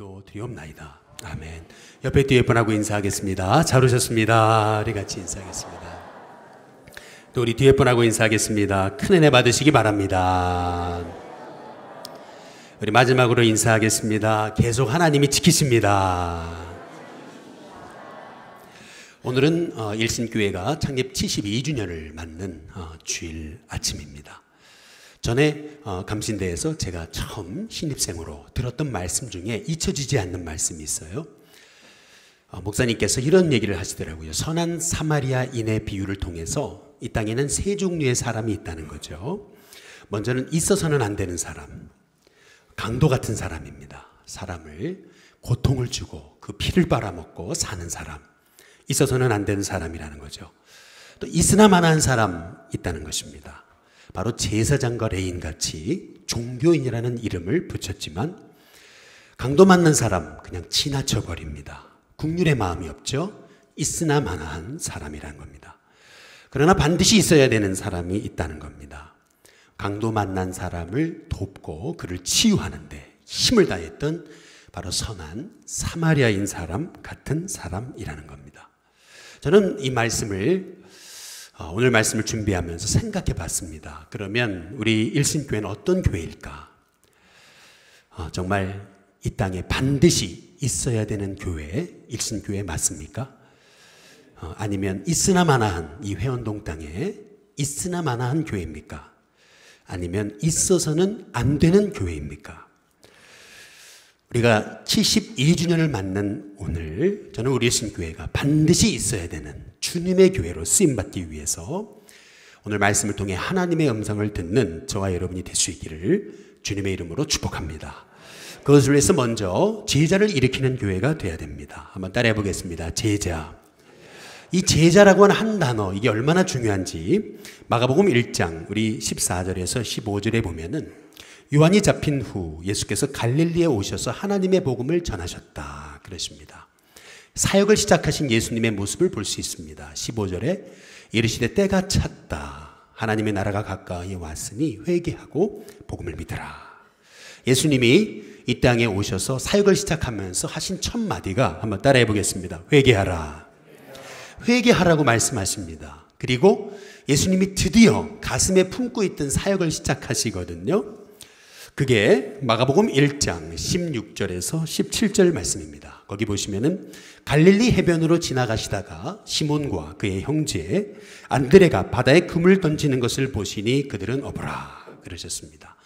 기도드리옵나이다. 아멘. 옆에 뒤에 분하고 인사하겠습니다. 잘 오셨습니다. 우리 같이 인사하겠습니다. 또 우리 뒤에 분하고 인사하겠습니다. 큰 은혜 받으시기 바랍니다. 우리 마지막으로 인사하겠습니다. 계속 하나님이 지키십니다. 오늘은 일신교회가 창립 72주년을 맞는 주일 아침입니다. 전에 감신대에서 제가 처음 신입생으로 들었던 말씀 중에 잊혀지지 않는 말씀이 있어요. 목사님께서 이런 얘기를 하시더라고요. 선한 사마리아인의 비유를 통해서 이 땅에는 세 종류의 사람이 있다는 거죠. 먼저는 있어서는 안 되는 사람, 강도 같은 사람입니다. 사람을 고통을 주고 그 피를 빨아먹고 사는 사람, 있어서는 안 되는 사람이라는 거죠. 또 있으나 마나한 사람 있다는 것입니다. 바로 제사장과 레인같이 종교인이라는 이름을 붙였지만 강도 맞는 사람 그냥 지나쳐버립니다. 국률의 마음이 없죠. 있으나 마나한 사람이라는 겁니다. 그러나 반드시 있어야 되는 사람이 있다는 겁니다. 강도 만난 사람을 돕고 그를 치유하는 데 힘을 다했던 바로 선한 사마리아인 사람 같은 사람이라는 겁니다. 저는 이 말씀을 오늘 말씀을 준비하면서 생각해 봤습니다. 그러면 우리 일신교회는 어떤 교회일까? 정말 이 땅에 반드시 있어야 되는 교회, 일신교회 맞습니까? 아니면 있으나 마나한 이 회원동 땅에 있으나 마나한 교회입니까? 아니면 있어서는 안 되는 교회입니까? 우리가 72주년을 맞는 오늘 저는 우리 일신교회가 반드시 있어야 되는 주님의 교회로 쓰임받기 위해서 오늘 말씀을 통해 하나님의 음성을 듣는 저와 여러분이 될 수 있기를 주님의 이름으로 축복합니다. 그것을 위해서 먼저 제자를 일으키는 교회가 돼야 됩니다. 한번 따라해 보겠습니다. 제자. 이 제자라고 하는 한 단어, 이게 얼마나 중요한지 마가복음 1장 우리 14절에서 15절에 보면은 요한이 잡힌 후 예수께서 갈릴리에 오셔서 하나님의 복음을 전하셨다 그러십니다. 사역을 시작하신 예수님의 모습을 볼 수 있습니다. 15절에 이르시되 때가 찼다. 하나님의 나라가 가까이 왔으니 회개하고 복음을 믿으라. 예수님이 이 땅에 오셔서 사역을 시작하면서 하신 첫 마디가 한번 따라해 보겠습니다. 회개하라. 회개하라고 말씀하십니다. 그리고 예수님이 드디어 가슴에 품고 있던 사역을 시작하시거든요. 그게 마가복음 1장 16절에서 17절 말씀입니다. 거기 보시면은 갈릴리 해변으로 지나가시다가 시몬과 그의 형제 안드레가 바다에 금을 던지는 것을 보시니 그들은 어부라 그러셨습니다.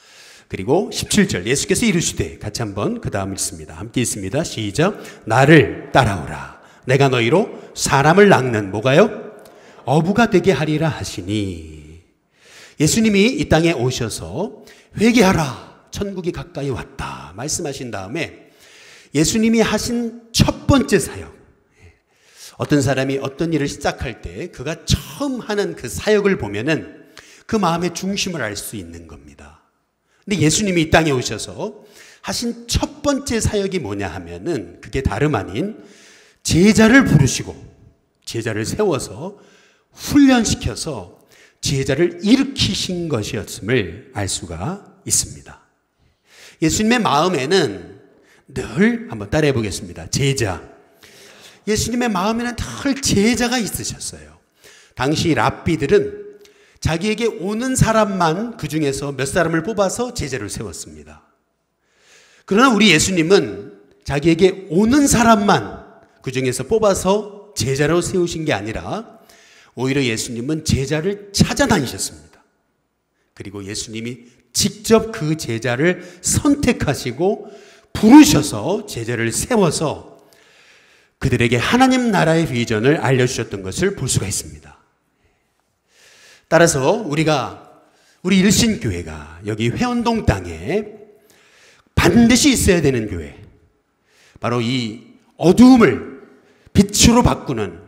그리고 17절 예수께서 이르시되 같이 한번 그 다음 읽습니다. 함께 읽습니다. 시작. 나를 따라오라. 내가 너희로 사람을 낚는 뭐가요? 어부가 되게 하리라 하시니 예수님이 이 땅에 오셔서 회개하라. 천국이 가까이 왔다 말씀하신 다음에 예수님이 하신 첫 번째 사역, 어떤 사람이 어떤 일을 시작할 때 그가 처음 하는 그 사역을 보면은 그 마음의 중심을 알 수 있는 겁니다. 근데 예수님이 이 땅에 오셔서 하신 첫 번째 사역이 뭐냐 하면은 그게 다름 아닌 제자를 부르시고 제자를 세워서 훈련시켜서 제자를 일으키신 것이었음을 알 수가 있습니다. 예수님의 마음에는 늘 한번 따라해 보겠습니다. 제자. 예수님의 마음에는 늘 제자가 있으셨어요. 당시 랍비들은 자기에게 오는 사람만 그 중에서 몇 사람을 뽑아서 제자를 세웠습니다. 그러나 우리 예수님은 자기에게 오는 사람만 그 중에서 뽑아서 제자로 세우신 게 아니라 오히려 예수님은 제자를 찾아다니셨습니다. 그리고 예수님이 직접 그 제자를 선택하시고 부르셔서 제자를 세워서 그들에게 하나님 나라의 비전을 알려주셨던 것을 볼 수가 있습니다. 따라서 우리 일신교회가 여기 회원동 땅에 반드시 있어야 되는 교회, 바로 이 어두움을 빛으로 바꾸는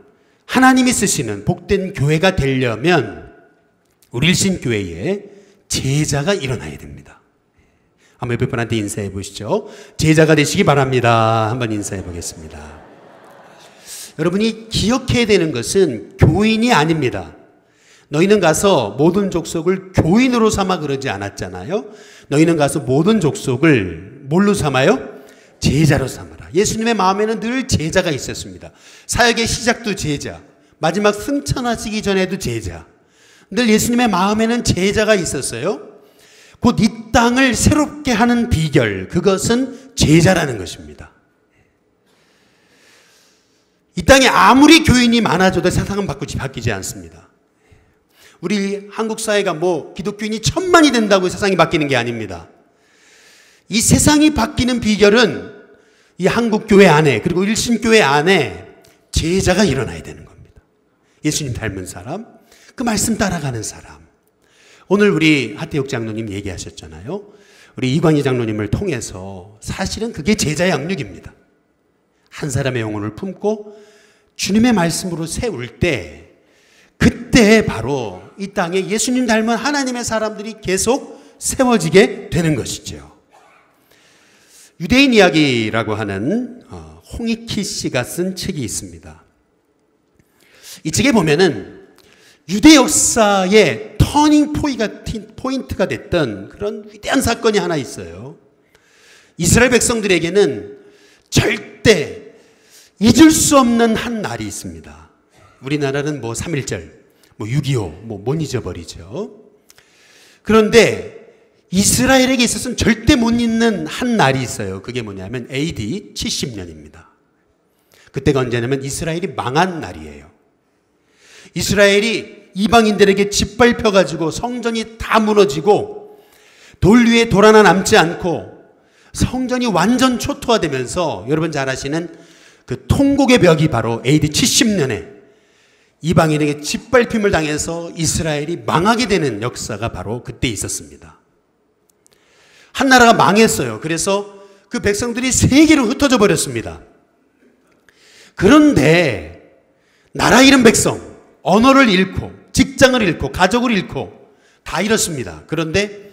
하나님이 쓰시는 복된 교회가 되려면 우리 일신교회에 제자가 일어나야 됩니다. 한번 옆에 분한테 인사해 보시죠. 제자가 되시기 바랍니다. 한번 인사해 보겠습니다. 여러분이 기억해야 되는 것은 교인이 아닙니다. 너희는 가서 모든 족속을 교인으로 삼아 그러지 않았잖아요. 너희는 가서 모든 족속을 뭘로 삼아요? 제자로 삼아라. 예수님의 마음에는 늘 제자가 있었습니다. 사역의 시작도 제자, 마지막 승천하시기 전에도 제자. 늘 예수님의 마음에는 제자가 있었어요. 곧 이 땅을 새롭게 하는 비결, 그것은 제자라는 것입니다. 이 땅에 아무리 교인이 많아져도 세상은 바뀌지 않습니다. 우리 한국 사회가 뭐 기독교인이 1000만이 된다고 세상이 바뀌는 게 아닙니다. 이 세상이 바뀌는 비결은 이 한국 교회 안에, 그리고 일신교회 안에 제자가 일어나야 되는 겁니다. 예수님 닮은 사람, 그 말씀 따라가는 사람. 오늘 우리 하태욱 장로님 얘기하셨잖아요. 우리 이광희 장로님을 통해서 사실은 그게 제자 양육입니다. 한 사람의 영혼을 품고 주님의 말씀으로 세울 때, 그때 바로 이 땅에 예수님 닮은 하나님의 사람들이 계속 세워지게 되는 것이죠. 유대인 이야기라고 하는 홍익희 씨가 쓴 책이 있습니다. 이 책에 보면은 유대 역사의 터닝 포인트가 됐던 그런 위대한 사건이 하나 있어요. 이스라엘 백성들에게는 절대 잊을 수 없는 한 날이 있습니다. 우리나라는 뭐 3.1절, 뭐 6.25, 못 잊어버리죠. 그런데 이스라엘에게 있어서는 절대 못 잊는 한 날이 있어요. 그게 뭐냐면 AD 70년입니다. 그때가 언제냐면 이스라엘이 망한 날이에요. 이스라엘이 이방인들에게 짓밟혀가지고 성전이 다 무너지고 돌 위에 돌 하나 남지 않고 성전이 완전 초토화되면서 여러분 잘 아시는 그 통곡의 벽이 바로 AD 70년에 이방인에게 짓밟힘을 당해서 이스라엘이 망하게 되는 역사가 바로 그때 있었습니다. 한 나라가 망했어요. 그래서 그 백성들이 세계로 흩어져 버렸습니다. 그런데 나라 잃은 백성, 언어를 잃고 직장을 잃고 가족을 잃고 다 잃었습니다. 그런데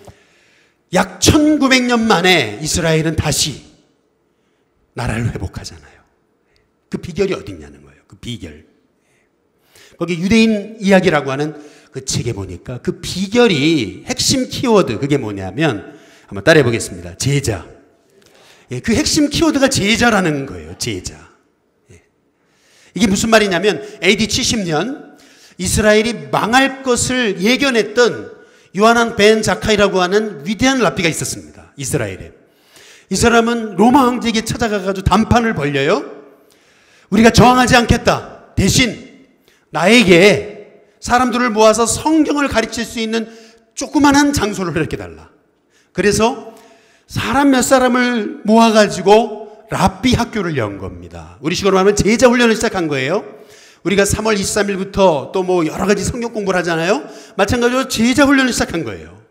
약 1900년 만에 이스라엘은 다시 나라를 회복하잖아요. 그 비결이 어디 있냐는 거예요. 그 비결. 거기 유대인 이야기라고 하는 그 책에 보니까 그 비결이 핵심 키워드, 그게 뭐냐면 한번 따라해 보겠습니다. 제자. 예, 그 핵심 키워드가 제자라는 거예요. 제자. 예. 이게 무슨 말이냐면 AD 70년 이스라엘이 망할 것을 예견했던 요하난 벤 자카이라고 하는 위대한 랍비가 있었습니다. 이스라엘에. 이 사람은 로마 황제에게 찾아가가지고 단판을 벌려요. 우리가 저항하지 않겠다. 대신 나에게 사람들을 모아서 성경을 가르칠 수 있는 조그만한 장소를 이렇게 달라. 그래서 사람 몇 사람을 모아가지고 랍비 학교를 연 겁니다. 우리 식으로 하면 제자 훈련을 시작한 거예요. 우리가 3월 23일부터 또 뭐 여러 가지 성경 공부를 하잖아요. 마찬가지로 제자 훈련을 시작한 거예요.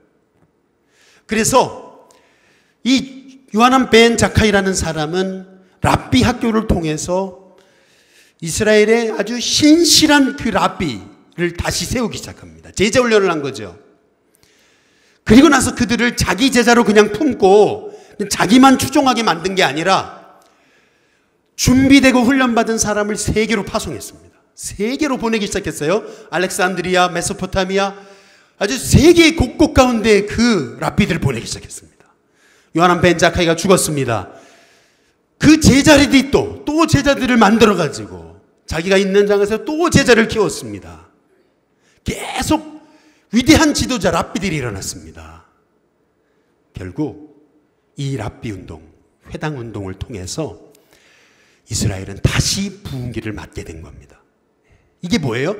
그래서 이 요하난 벤 자카이라는 사람은 랍비 학교를 통해서 이스라엘의 아주 신실한 그 랍비를 다시 세우기 시작합니다. 제자 훈련을 한 거죠. 그리고 나서 그들을 자기 제자로 그냥 품고 자기만 추종하게 만든 게 아니라 준비되고 훈련받은 사람을 세계로 파송했습니다. 세계로 보내기 시작했어요. 알렉산드리아, 메소포타미아, 아주 세계 곳곳 가운데 그 랍비들을 보내기 시작했습니다. 요하난 벤 자카이가 죽었습니다. 그 제자들이 또 제자들을 만들어가지고 자기가 있는 장에서 또 제자를 키웠습니다. 계속 위대한 지도자 랍비들이 일어났습니다. 결국 이 랍비 운동, 회당 운동을 통해서 이스라엘은 다시 부흥기를 맞게 된 겁니다. 이게 뭐예요?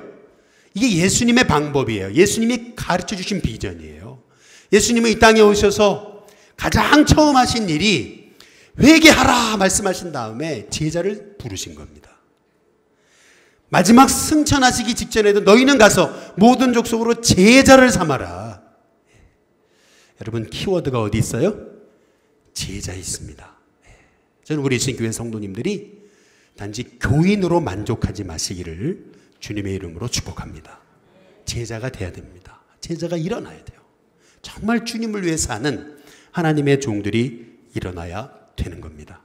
이게 예수님의 방법이에요. 예수님이 가르쳐 주신 비전이에요. 예수님은 이 땅에 오셔서 가장 처음 하신 일이 회개하라 말씀하신 다음에 제자를 부르신 겁니다. 마지막 승천하시기 직전에도 너희는 가서 모든 족속으로 제자를 삼아라. 여러분 키워드가 어디 있어요? 제자 있습니다. 저는 우리 신교회 성도님들이 단지 교인으로 만족하지 마시기를 주님의 이름으로 축복합니다. 제자가 돼야 됩니다. 제자가 일어나야 돼요. 정말 주님을 위해 사는 하나님의 종들이 일어나야 되는 겁니다.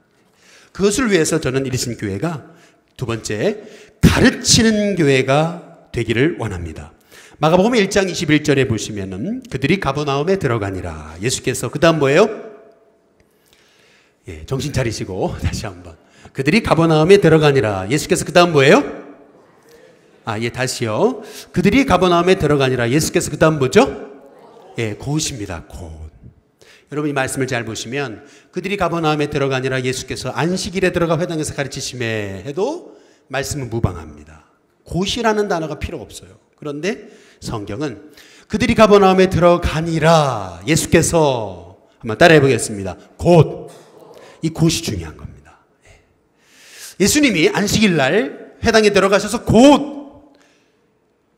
그것을 위해서 저는 일신교회가 두 번째, 가르치는 교회가 되기를 원합니다. 마가복음 1장 21절에 보시면은 그들이 가버나움에 들어가니라. 예수께서 그 다음 뭐예요? 예, 정신 차리시고 다시 한번. 그들이 가버나움에 들어가니라. 예수께서 그 다음 뭐예요? 예, 다시요. 그들이 가버나움에 들어가니라. 예수께서 그 다음 뭐죠? 예, 곧입니다. 곧. 여러분 이 말씀을 잘 보시면 그들이 가버나움에 들어가니라 예수께서 안식일에 들어가 회당에서 가르치심에 해도 말씀은 무방합니다. 곧이라는 단어가 필요 없어요. 그런데 성경은 그들이 가버나움에 들어가니라 예수께서 한번 따라해 보겠습니다. 곧. 이 곧이 중요한 겁니다. 예수님이 안식일 날 회당에 들어가셔서 곧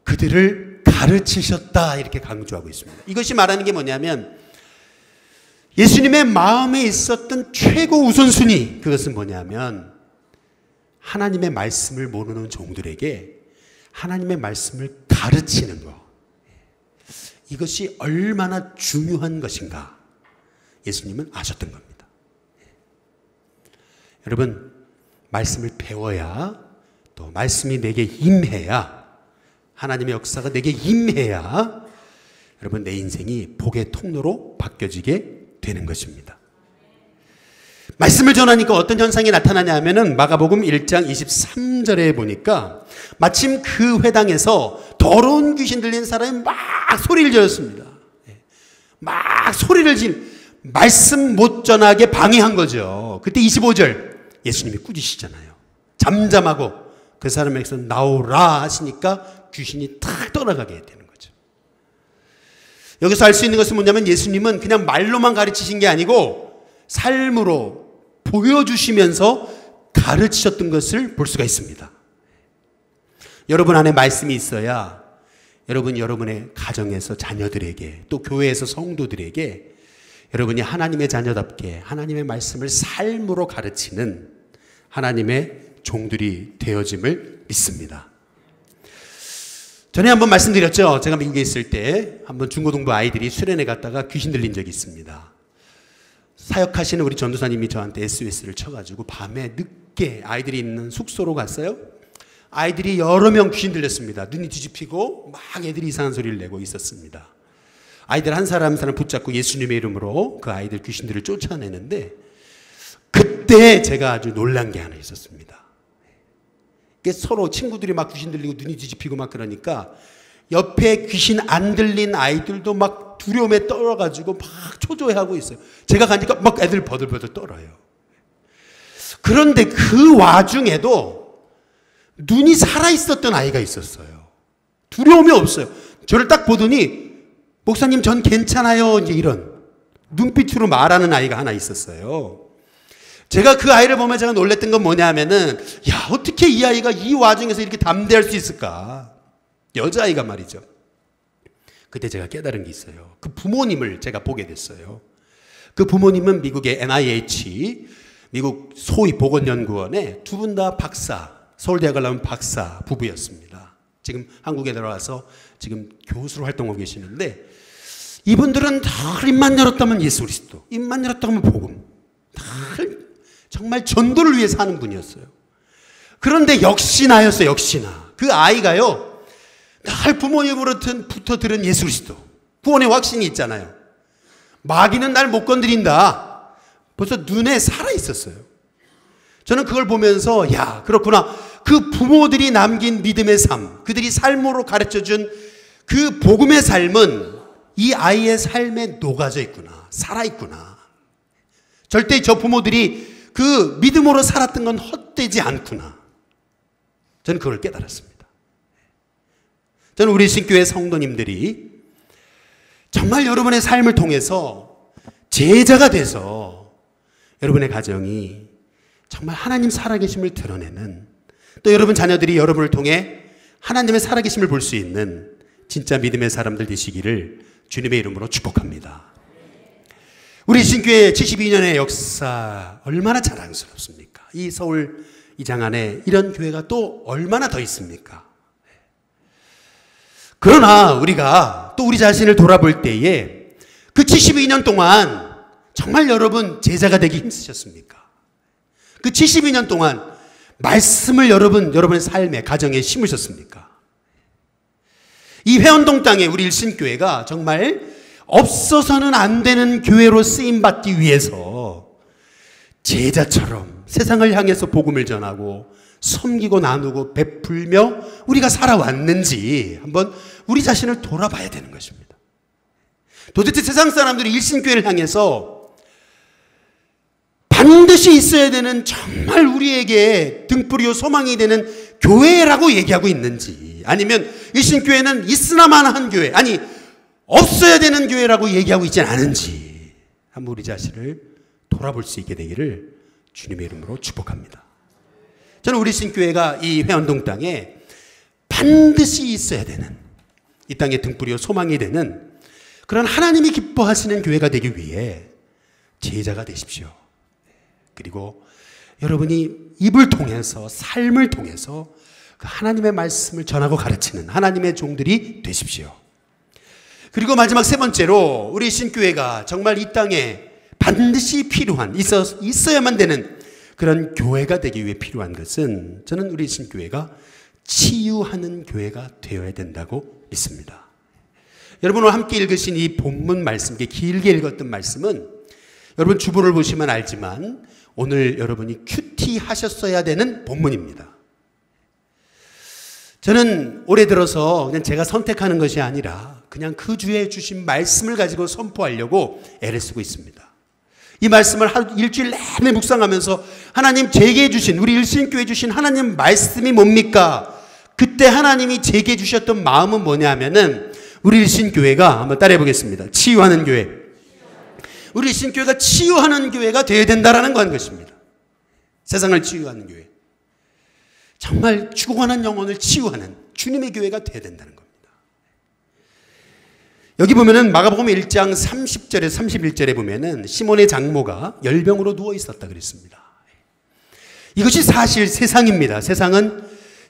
그들을 가르치셨다 이렇게 강조하고 있습니다. 이것이 말하는 게 뭐냐면 예수님의 마음에 있었던 최고 우선순위, 그것은 뭐냐면 하나님의 말씀을 모르는 종들에게 하나님의 말씀을 가르치는 것. 이것이 얼마나 중요한 것인가 예수님은 아셨던 겁니다. 여러분, 말씀을 배워야, 또 말씀이 내게 임해야, 하나님의 역사가 내게 임해야 여러분 내 인생이 복의 통로로 바뀌어지게 되는 것입니다. 말씀을 전하니까 어떤 현상이 나타나냐 하면은 마가복음 1장 23절에 보니까 마침 그 회당에서 더러운 귀신 들린 사람이 막 소리를 지었습니다. 막 소리를 말씀 못 전하게 방해한 거죠. 그때 25절 예수님이 꾸짖으시잖아요. 잠잠하고 그 사람에게서 나오라 하시니까 귀신이 탁 떠나가게 되는 거죠. 여기서 알 수 있는 것은 뭐냐면 예수님은 그냥 말로만 가르치신 게 아니고 삶으로 보여주시면서 가르치셨던 것을 볼 수가 있습니다. 여러분 안에 말씀이 있어야 여러분의 가정에서 자녀들에게 또 교회에서 성도들에게 여러분이 하나님의 자녀답게 하나님의 말씀을 삶으로 가르치는 하나님의 종들이 되어짐을 믿습니다. 전에 한번 말씀드렸죠. 제가 미국에 있을 때 한번 중고등부 아이들이 수련회 갔다가 귀신 들린 적이 있습니다. 사역하시는 우리 전도사님이 저한테 SOS를 쳐가지고 밤에 늦게 아이들이 있는 숙소로 갔어요. 아이들이 여러 명 귀신 들렸습니다. 눈이 뒤집히고 막 애들이 이상한 소리를 내고 있었습니다. 아이들 한 사람 한 사람 붙잡고 예수님의 이름으로 그 아이들 귀신들을 쫓아내는데 그때 제가 아주 놀란 게 하나 있었습니다. 서로 친구들이 막 귀신 들리고 눈이 뒤집히고 막 그러니까 옆에 귀신 안 들린 아이들도 막 두려움에 떨어가지고 막 초조해하고 있어요. 제가 가니까 막 애들 버들버들 떨어요. 그런데 그 와중에도 눈이 살아있었던 아이가 있었어요. 두려움이 없어요. 저를 딱 보더니 목사님 전 괜찮아요. 이제 이런 눈빛으로 말하는 아이가 하나 있었어요. 제가 그 아이를 보면 제가 놀랬던 건 뭐냐면은 야 어떻게 이 아이가 이 와중에서 이렇게 담대할 수 있을까. 여자아이가 말이죠. 그때 제가 깨달은 게 있어요. 그 부모님을 제가 보게 됐어요. 그 부모님은 미국의 NIH 미국 소위 보건연구원에 두 분 다 박사, 서울대학을 나온 박사 부부였습니다. 지금 한국에 들어와서 지금 교수로 활동하고 계시는데 이분들은 늘 입만 열었다면 예수 그리스도, 입만 열었다면 복음, 늘 정말 전도를 위해 사는 분이었어요. 그런데 역시나였어요. 역시나 그 아이가요 늘 부모님으로부터 들은 예수 그리스도, 구원의 확신이 있잖아요. 마귀는 날 못 건드린다. 벌써 눈에 살아있었어요. 저는 그걸 보면서 야 그렇구나. 그 부모들이 남긴 믿음의 삶, 그들이 삶으로 가르쳐준 그 복음의 삶은 이 아이의 삶에 녹아져 있구나. 살아있구나. 절대 저 부모들이 그 믿음으로 살았던 건 헛되지 않구나. 저는 그걸 깨달았습니다. 저는 우리 신교회 성도님들이 정말 여러분의 삶을 통해서 제자가 돼서 여러분의 가정이 정말 하나님 살아계심을 드러내는, 또 여러분 자녀들이 여러분을 통해 하나님의 살아계심을 볼 수 있는 진짜 믿음의 사람들 되시기를 주님의 이름으로 축복합니다. 우리 신교회 72년의 역사 얼마나 자랑스럽습니까? 이 서울 이 장안에 이런 교회가 또 얼마나 더 있습니까? 그러나 우리가 또 우리 자신을 돌아볼 때에 그 72년 동안 정말 여러분 제자가 되기 힘쓰셨습니까? 그 72년 동안 말씀을 여러분의 삶에, 가정에 심으셨습니까? 이 회원동 땅에 우리 일신교회가 정말 없어서는 안 되는 교회로 쓰임받기 위해서 제자처럼 세상을 향해서 복음을 전하고 섬기고 나누고 베풀며 우리가 살아왔는지 한번 우리 자신을 돌아봐야 되는 것입니다. 도대체 세상 사람들이 일신교회를 향해서 반드시 있어야 되는 정말 우리에게 등불이요 소망이 되는 교회라고 얘기하고 있는지, 아니면 일신교회는 있으나마나 교회, 아니 없어야 되는 교회라고 얘기하고 있지 않은지 한번 우리 자신을 돌아볼 수 있게 되기를 주님의 이름으로 축복합니다. 저는 우리 신교회가 이 회원동 땅에 반드시 있어야 되는, 이 땅의 등불이요 소망이 되는 그런 하나님이 기뻐하시는 교회가 되기 위해 제자가 되십시오. 그리고 여러분이 입을 통해서, 삶을 통해서 그 하나님의 말씀을 전하고 가르치는 하나님의 종들이 되십시오. 그리고 마지막 세 번째로 우리 신교회가 정말 이 땅에 반드시 필요한, 있어야만 되는 그런 교회가 되기 위해 필요한 것은, 저는 우리 신교회가 치유하는 교회가 되어야 된다고 믿습니다. 여러분 오늘 함께 읽으신 이 본문 말씀, 길게 읽었던 말씀은 여러분 주보를 보시면 알지만 오늘 여러분이 큐티 하셨어야 되는 본문입니다. 저는 올해 들어서 그냥 제가 선택하는 것이 아니라 그냥 그 주에 주신 말씀을 가지고 선포하려고 애를 쓰고 있습니다. 이 말씀을 일주일 내내 묵상하면서 하나님 제게 주신, 우리 일신교회 주신 하나님 말씀이 뭡니까? 그때 하나님이 제게 주셨던 마음은 뭐냐 하면은 우리 일신교회가, 한번 따라해 보겠습니다. 치유하는 교회. 우리 일신교회가 치유하는 교회가 되어야 된다라는 건 것입니다. 세상을 치유하는 교회. 정말 죽어가는 영혼을 치유하는 주님의 교회가 되어야 된다는 겁니다. 여기 보면은 마가복음 1장 30절에 31절에 보면은 시몬의 장모가 열병으로 누워 있었다 그랬습니다. 이것이 사실 세상입니다. 세상은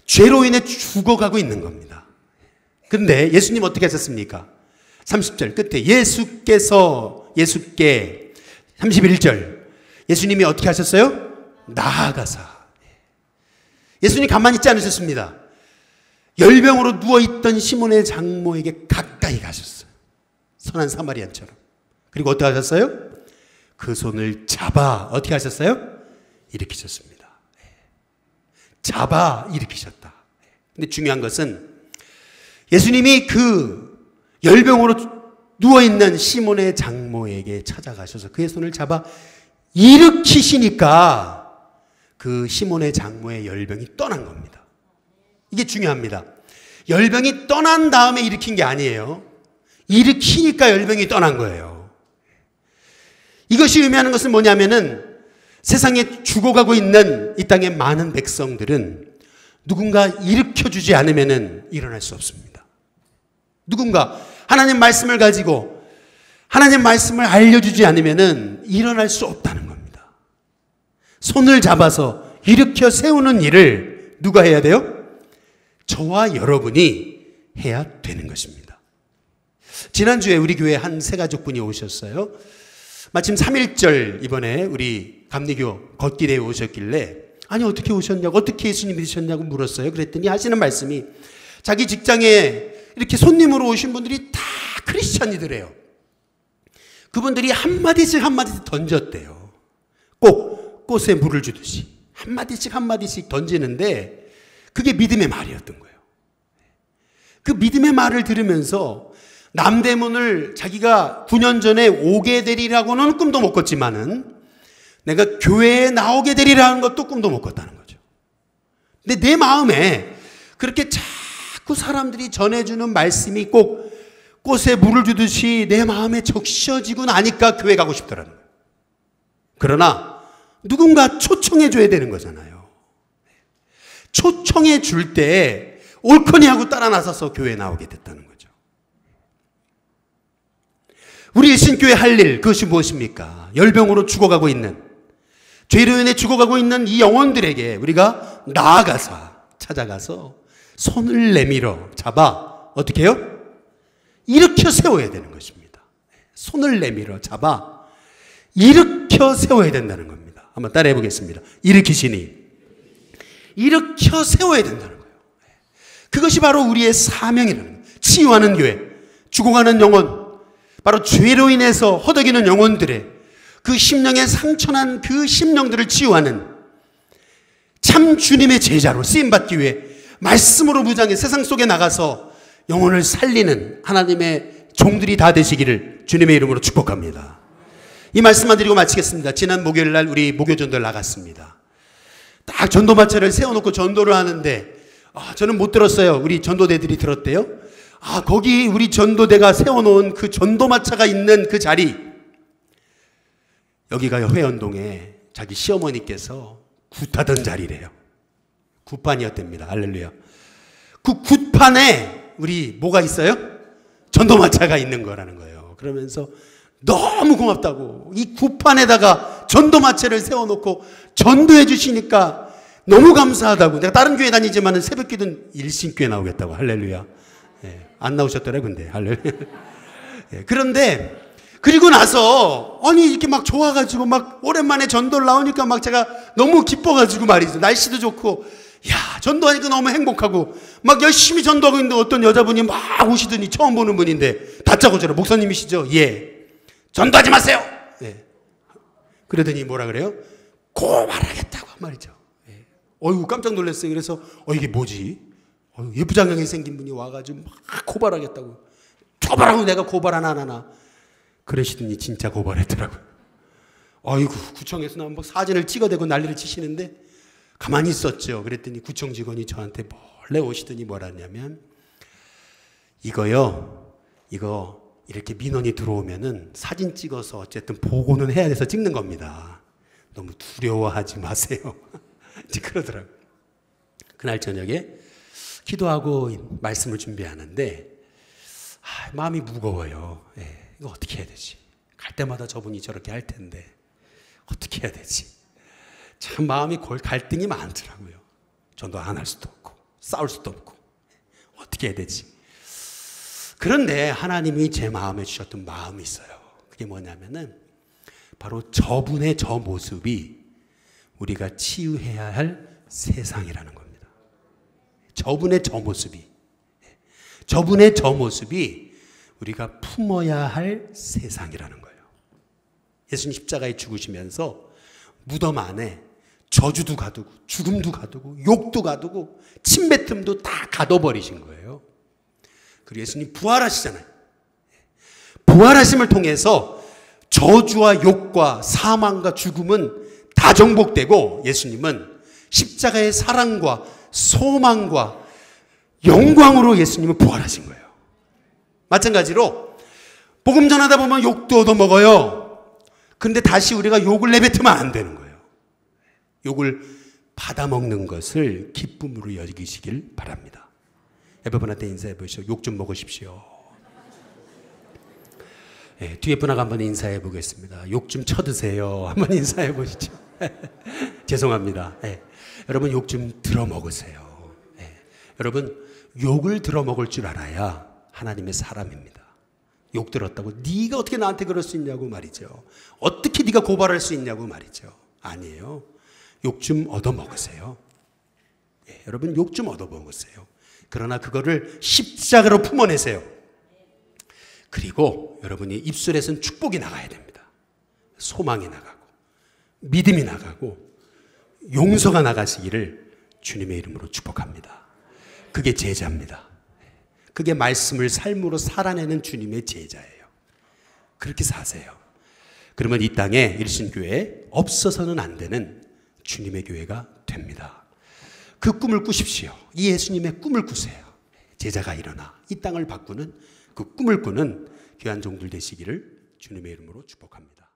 죄로 인해 죽어가고 있는 겁니다. 그런데 예수님 어떻게 하셨습니까? 30절 끝에 예수께 31절 예수님이 어떻게 하셨어요? 나아가사. 예수님 가만히 있지 않으셨습니다. 열병으로 누워있던 시몬의 장모에게 가까이 가셨어요. 선한 사마리안처럼. 그리고 어떻게 하셨어요? 그 손을 잡아 어떻게 하셨어요? 일으키셨습니다. 잡아 일으키셨다. 근데 중요한 것은 예수님이 그 열병으로 누워있는 시몬의 장모에게 찾아가셔서 그의 손을 잡아 일으키시니까 그 시몬의 장모의 열병이 떠난 겁니다. 이게 중요합니다. 열병이 떠난 다음에 일으킨 게 아니에요. 일으키니까 열병이 떠난 거예요. 이것이 의미하는 것은 뭐냐면은 세상에 죽어가고 있는 이 땅의 많은 백성들은 누군가 일으켜주지 않으면은 일어날 수 없습니다. 누군가 하나님 말씀을 가지고 하나님 말씀을 알려주지 않으면은 일어날 수 없다는 겁니다. 손을 잡아서 일으켜 세우는 일을 누가 해야 돼요? 저와 여러분이 해야 되는 것입니다. 지난주에 우리 교회 한 세 가족분이 오셨어요. 마침 3.1절 이번에 우리 감리교 걷길에 오셨길래 아니 어떻게 오셨냐고, 어떻게 예수님 믿으셨냐고 물었어요. 그랬더니 하시는 말씀이 자기 직장에 이렇게 손님으로 오신 분들이 다 크리스찬이더래요. 그분들이 한마디씩 한마디씩 던졌대요. 꼭 꽃에 물을 주듯이 한마디씩 한마디씩 던지는데 그게 믿음의 말이었던 거예요. 그 믿음의 말을 들으면서 남대문을 자기가 9년 전에 오게 되리라고는 꿈도 못 꿨지만은 내가 교회에 나오게 되리라는 것도 꿈도 못 꿨다는 거죠. 근데 내 마음에 그렇게 자꾸 사람들이 전해주는 말씀이 꼭 꽃에 물을 주듯이 내 마음에 적셔지고 나니까 교회 가고 싶더라는 거예요. 그러나 누군가 초청해 줘야 되는 거잖아요. 초청해 줄 때 옳거니 하고 따라 나서서 교회에 나오게 됐다는 거죠. 우리 일신교회 할 일, 그것이 무엇입니까? 열병으로 죽어가고 있는, 죄로 인해 죽어가고 있는 이 영혼들에게 우리가 나아가서 찾아가서 손을 내밀어 잡아 어떻게 해요? 일으켜 세워야 되는 것입니다. 손을 내밀어 잡아 일으켜 세워야 된다는 겁니다. 한번 따라해 보겠습니다. 일으키시니 일으켜 세워야 된다는 거예요. 그것이 바로 우리의 사명이라는 거예요. 치유하는 교회, 죽어가는 영혼, 바로 죄로 인해서 허덕이는 영혼들의 그 심령에 상처난 그 심령들을 치유하는 참 주님의 제자로 쓰임받기 위해 말씀으로 무장해 세상 속에 나가서 영혼을 살리는 하나님의 종들이 다 되시기를 주님의 이름으로 축복합니다. 이 말씀만 드리고 마치겠습니다. 지난 목요일 날 우리 목요전도를 나갔습니다. 딱 전도마차를 세워놓고 전도를 하는데 저는 못 들었어요. 우리 전도대들이 들었대요. 거기 우리 전도대가 세워놓은 그 전도마차가 있는 그 자리, 여기가 회원동에 자기 시어머니께서 굿하던 자리래요. 굿판이었답니다. 할렐루야. 그 굿판에 우리 뭐가 있어요? 전도마차가 있는 거라는 거예요. 그러면서 너무 고맙다고, 이 굿판에다가 전도마차를 세워놓고 전도해 주시니까 너무 감사하다고. 내가 다른 교회 다니지만 새벽 기도는 일신교회 나오겠다고. 할렐루야. 안 나오셨더래 근데. 할렐루야. 그런데 그리고 나서 이렇게 막 좋아가지고 막 오랜만에 전도를 나오니까 막 제가 너무 기뻐가지고 말이죠. 날씨도 좋고 전도하니까 너무 행복하고 막 열심히 전도하고 있는데 어떤 여자분이 막 오시더니 처음 보는 분인데 다짜고짜로 목사님이시죠? 예. 전도하지 마세요. 그러더니 뭐라 그래요? 고발하겠다고 말이죠. 어이구 깜짝 놀랐어요. 그래서 이게 뭐지? 예쁘장하게 생긴 분이 와가지고 막 고발하겠다고. 고발하고 내가 고발 하나 안 하나. 그러시더니 진짜 고발했더라고요. 아이고 구청에서 나면 막 사진을 찍어대고 난리를 치시는데 가만히 있었죠. 그랬더니 구청 직원이 저한테 몰래 오시더니 뭐라 했냐면 이거 이렇게 민원이 들어오면은 사진 찍어서 어쨌든 보고는 해야 돼서 찍는 겁니다. 너무 두려워하지 마세요. 이제 그러더라고요. 그날 저녁에 기도하고 말씀을 준비하는데 마음이 무거워요. 이거 어떻게 해야 되지? 갈 때마다 저분이 저렇게 할 텐데 어떻게 해야 되지? 참 마음이 갈등이 많더라고요. 전도 안 할 수도 없고 싸울 수도 없고 어떻게 해야 되지? 그런데 하나님이 제 마음에 주셨던 마음이 있어요. 그게 뭐냐면은 바로 저분의 저 모습이 우리가 치유해야 할 세상이라는 겁니다. 저분의 저 모습이 우리가 품어야 할 세상이라는 거예요. 예수님 십자가에 죽으시면서 무덤 안에 저주도 가두고 죽음도 가두고 욕도 가두고 침뱉음도 다 가둬버리신 거예요. 그리고 예수님 부활하시잖아요. 부활하심을 통해서 저주와 욕과 사망과 죽음은 다 정복되고 예수님은 십자가의 사랑과 소망과 영광으로 예수님은 부활하신 거예요. 마찬가지로 복음 전하다 보면 욕도 얻어먹어요. 그런데 다시 우리가 욕을 내뱉으면 안 되는 거예요. 욕을 받아먹는 것을 기쁨으로 여기시길 바랍니다. 여러분한테 인사해 보시죠. 욕 좀 먹으십시오. 뒤에 분하고 한번 인사해 보겠습니다. 욕 좀 쳐드세요. 한번 인사해 보시죠. 죄송합니다. 여러분 욕 좀 들어먹으세요. 여러분 욕을 들어먹을 줄 알아야 하나님의 사람입니다. 욕 들었다고 네가 어떻게 나한테 그럴 수 있냐고 말이죠. 어떻게 네가 고발할 수 있냐고 말이죠. 아니에요. 욕 좀 얻어먹으세요. 여러분 욕 좀 얻어먹으세요. 그러나 그거를 십자가로 품어내세요. 그리고 여러분이 입술에서는 축복이 나가야 됩니다. 소망이 나가고 믿음이 나가고 용서가 나가시기를 주님의 이름으로 축복합니다. 그게 제자입니다. 그게 말씀을 삶으로 살아내는 주님의 제자예요. 그렇게 사세요. 그러면 이 땅에 일신교회에 없어서는 안 되는 주님의 교회가 됩니다. 그 꿈을 꾸십시오. 이 예수님의 꿈을 꾸세요. 제자가 일어나 이 땅을 바꾸는 그 꿈을 꾸는 귀한 종들 되시기를 주님의 이름으로 축복합니다.